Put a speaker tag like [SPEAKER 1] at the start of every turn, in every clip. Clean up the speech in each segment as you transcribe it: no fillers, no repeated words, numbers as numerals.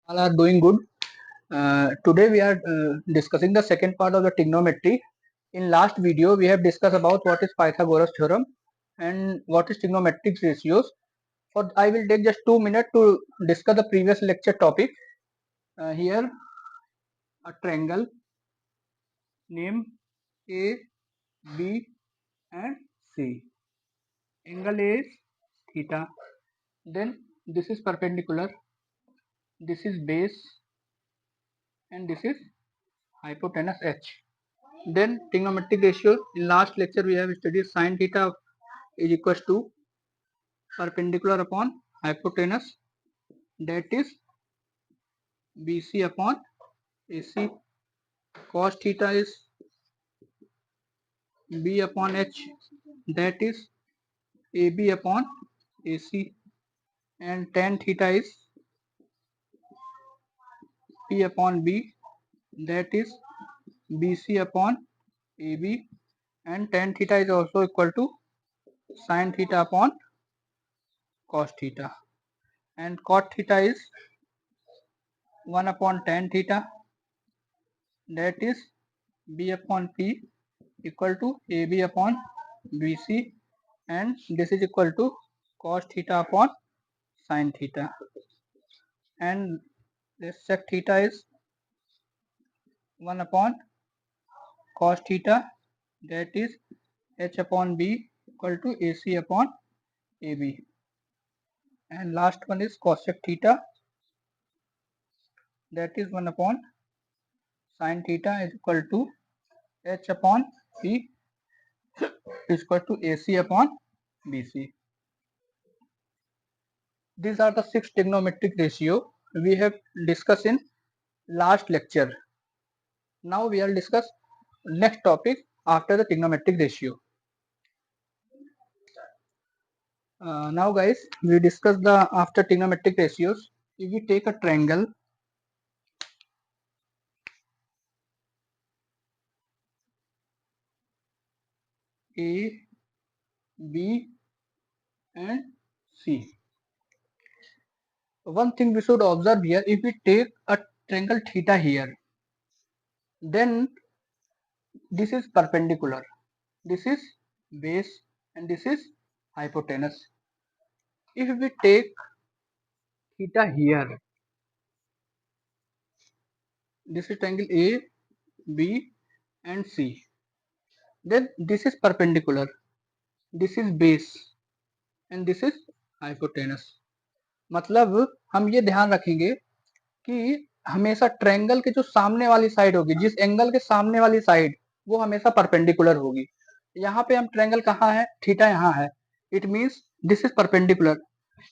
[SPEAKER 1] All are doing good. Today we are discussing the second part of the trigonometry. In last video we have discussed about what is Pythagoras theorem and what is trigonometric ratios. For I will take just 2 minutes to discuss the previous lecture topic. Here a triangle name A, B and C. Angle A is theta. Then this is perpendicular. This is base and this is hypotenuse H. Then trigonometric ratio. In last lecture we have studied sin theta is equals to perpendicular upon hypotenuse, that is BC upon AC. Cos theta is B upon H, that is AB upon AC, and tan theta is P upon B, that is BC upon AB, and tan theta is also equal to sin theta upon cos theta, and cot theta is 1 upon tan theta, that is B upon P equal to AB upon BC, and this is equal to cos theta upon sin theta, and this sec theta is 1 upon cos theta, that is H upon B equal to AC upon AB, and last one is cosec theta, that is 1 upon sin theta is equal to H upon P is equal to AC upon BC. These are the 6 trigonometric ratio we have discussed in last lecture. Now we will discuss next topic after the trigonometric ratio. Now guys, we discuss the after trigonometric ratios. If we take a triangle A, B and C. One thing we should observe here, if we take a triangle theta here, then this is perpendicular, this is base and this is hypotenuse. If we take theta here, this is triangle A, B and C, then this is perpendicular, this is base and this is hypotenuse. मतलब हम ये ध्यान रखेंगे कि हमेशा triangle के जो सामने वाली साइड होगी, जिस एंगल के सामने वाली साइड, वो हमेशा परपेंडिकुलर होगी. यहाँ पे हम ट्रायंगल कहाँ है, थीटा यहाँ है, it means this is perpendicular.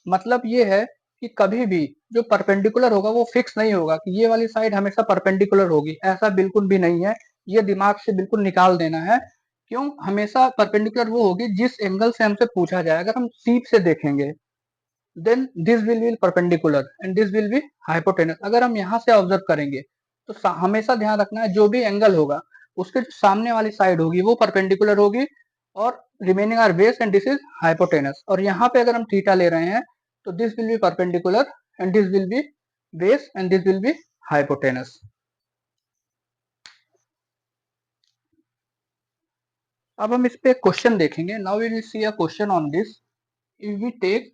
[SPEAKER 1] मतलब ये है कि कभी भी जो परपेंडिकुलर होगा वो फिक्स नहीं होगा कि ये वाली साइड हमेशा परपेंडिकुलर होगी, ऐसा बिल्कुल भी नहीं है. ये दिमाग से बिल्कुल निकाल देना है. क्यों? हमेशा परपेंडिकुलर वो होगी जिस एंगल से हमसे पूछा जाए. अगर हम सीप से देखेंगे then this will be perpendicular and this will be hypotenuse. अगर हम यहाँ से ऑब्जर्व करेंगे तो हमेशा ध्यान रखना है जो भी एंगल होगा उसके जो सामने वाली साइड होगी वो परपेंडिकुलर होगी और remaining are base and this is hypotenuse. और यहाँ पे अगर हम थीटा ले रहे हैं तो this will be perpendicular and this will be base and this will be hypotenuse. अब हम इस पे क्वेश्चन देखेंगे. Now we will see a question on this. If we take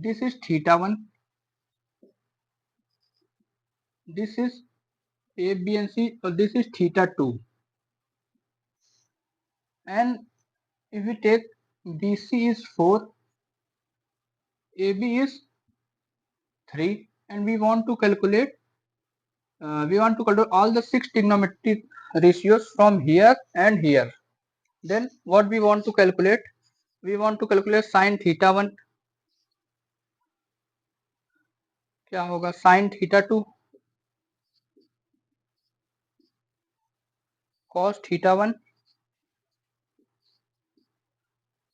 [SPEAKER 1] this is theta 1, this is A, B and C, or this is theta 2, and if we take BC is 4, AB is 3, and we want to calculate all the 6 trigonometric ratios from here and here. Then what we want to calculate? We want to calculate sin theta 1. क्या होगा? sin theta 2, cos theta 1,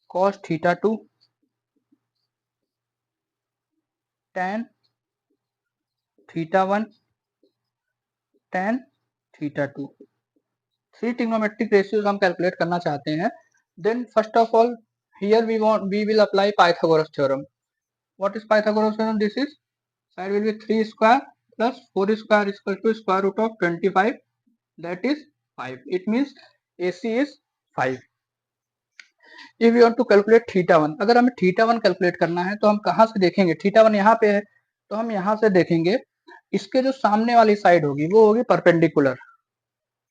[SPEAKER 1] cos theta 2, tan theta 1, tan theta 2. 3 trigonometric ratios हम calculate करना चाहते हैं. Then first of all here we will apply Pythagoras theorem. What is Pythagoras theorem? This is side will be 3 square plus 4 square is equal to square root of 25, that is 5. It means AC is 5. If you want to calculate theta 1, अगर हमें theta 1 calculate करना है तो हम कहाँ से देखेंगे? Theta 1 यहाँ पे है तो हम यहाँ से देखेंगे, इसके जो सामने वाली साइड होगी वो होगी परपेंडिकुलर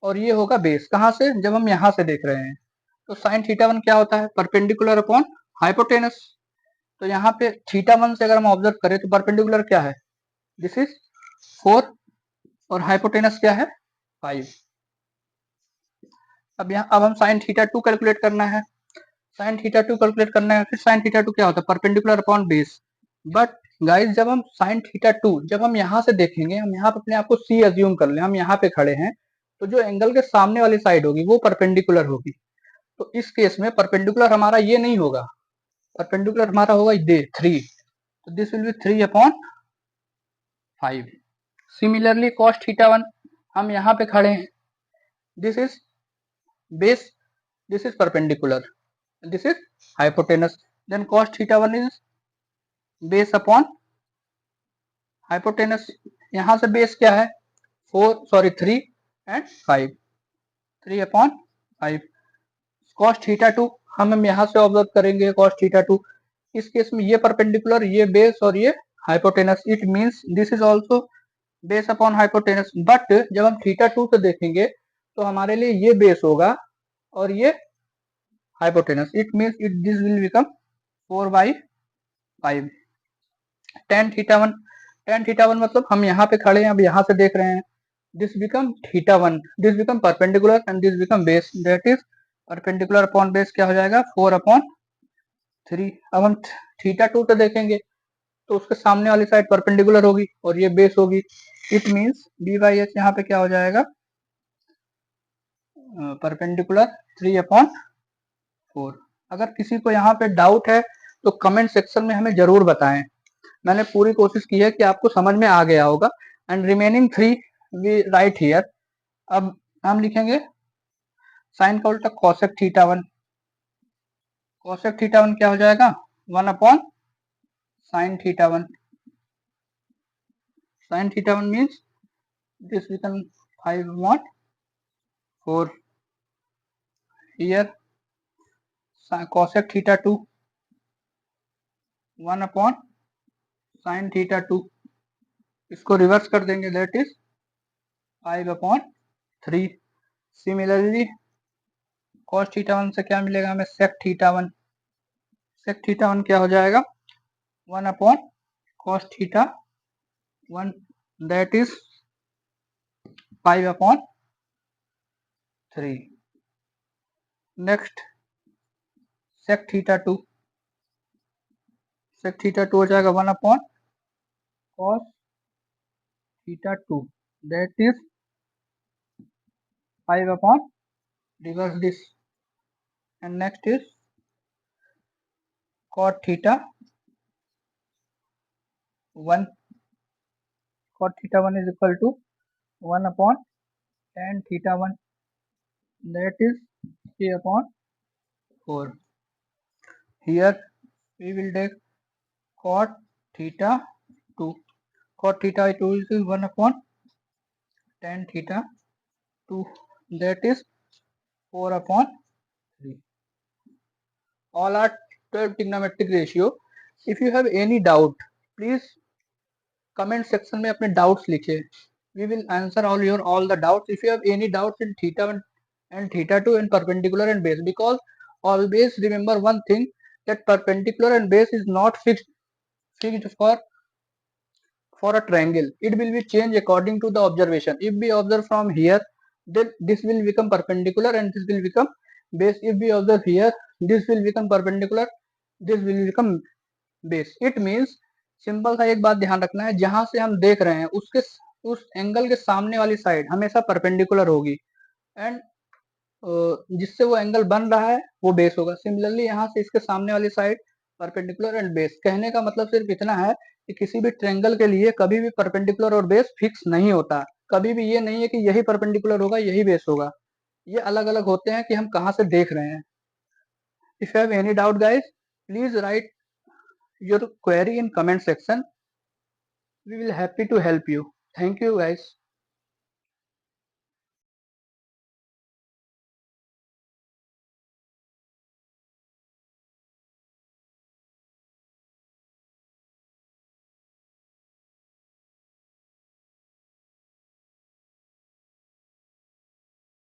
[SPEAKER 1] और ये होगा बेस। कहाँ से? जब हम यहाँ से देख रहे हैं तो साइन थीटा 1 क्या होता है? Perpendicular upon hypotenuse. तो यहाँ पे थीटा 1 से अगर हम ऑब्जर्व करें तो परपेंडिकुलर क्या है? दिस इज 4 और हाइपोटेनस क्या है? 5। अब हम साइन थीटा 2 कैलकुलेट करना है। साइन थीटा 2 कैलकुलेट करना है, फिर साइन थीटा 2 क्या होता है? Perpendicular upon base. But guys जब हम साइन थीटा 2 जब हम यहाँ से देखेंगे, हम यहाँ पे अपने आप को सी अज्यूम कर ले, हम यहाँ पे खड़े हैं तो जो एंगल के सामने वाली साइड होगी वो परपेंडिकुलर होगी। तो इस केस में परपेंडिकुलर हमारा ये नहीं होगा, परपेंडिकुलर हमारा होगा ये 3। तो this will B 3 upon 5। Similarly cos theta 1 हम यहाँ पे खड़े हैं, this is base, this is perpendicular, this is hypotenuse, then cos theta 1 is base upon hypotenuse। यहाँ से बेस क्या है? 3 and 5, 3 upon 5। cos theta 2 हम यहाँ से ऑब्जर्व करेंगे, cos theta 2 इस केस में ये परपेंडिकुलर, ये बेस और ये hypotenuse, it means this is also base upon hypotenuse. But जब हम थीटा 2 से देखेंगे तो हमारे लिए ये बेस होगा और ये hypotenuse, it means this will become 4 by 5। tan theta 1 मतलब हम यहाँ पे खड़े हैं, अब यहाँ से देख रहे हैं, this become theta 1, this become perpendicular and this become base, that is perpendicular upon base क्या हो जाएगा? 4 upon 3। अब हम थीटा 2 से देखेंगे तो उसके सामने वाली साइड परपेंडिकुलर होगी और ये बेस होगी, it means B by H यहाँ पे क्या हो जाएगा? Perpendicular 3 upon 4। अगर किसी को यहाँ पे डाउट है तो कमेंट सेक्शन में हमें जरूर बताएं। मैंने पूरी कोशिश की है कि आपको समझ में आ गया होगा। And remaining 3 we write here. अब हम लिखेंगे साइन का उल्टा कोसेक थीटा 1। कोसेक थीटा 1 क्या हो जाएगा? 1 upon sine theta 1। Sine theta 1 means this become 5 upon 4 here. Cosec theta 2 1 upon sine theta 2, इसको रिवर्स कर देंगे, that is 5 upon 3। Similarly cos theta 1 से क्या मिलेगा हमें? sec theta 1। sec थीटा 1 क्या हो जाएगा? 1 upon cos theta 1, that is 5 upon 3। Next sec theta 2, sec theta 2 हो जाएगा 1 upon cos theta 2, that is 5 upon, reverse this, and next is cot theta 1। cot theta 1 is equal to 1 upon tan theta 1, that is 3 upon 4। Here we will take cot theta 2। cot theta 2 is 1 upon tan theta 2, that is 4 upon 3। All are 12 trigonometric ratio। If you have any doubt, please comment section में अपने doubts लिखिए। We will answer all the doubts। If you have any doubts in theta 1 and theta 2 and perpendicular and base, because always remember one thing, that perpendicular and base is not fixed for a triangle. It will be changed according to the observation. If we observe from here, then this will become perpendicular and this will become base। If we observe here, this will become perpendicular, this will become base। It means simple सा एक बात ध्यान रखना है, जहां से हम देख रहे हैं उसके उस एंगल के सामने वाली साइड हमेशा परपेंडिकुलर होगी एंड जिससे वो एंगल बन रहा है वो बेस होगा। सिमिलरली यहाँ से इसके सामने वाली साइड परपेंडिकुलर एंड बेस। कहने का मतलब सिर्फ इतना है कि किसी भी ट्रायंगल के लिए कभी भी परपेंडिकुलर और बेस फिक्स नहीं होता। कभी भी ये नहीं है कि यही परपेंडिकुलर होगा यही बेस होगा, ये अलग अलग होते हैं कि हम कहाँ से देख रहे हैं। If you have any doubt guys, please right your query in comment section. We will happy to help you. Thank you guys.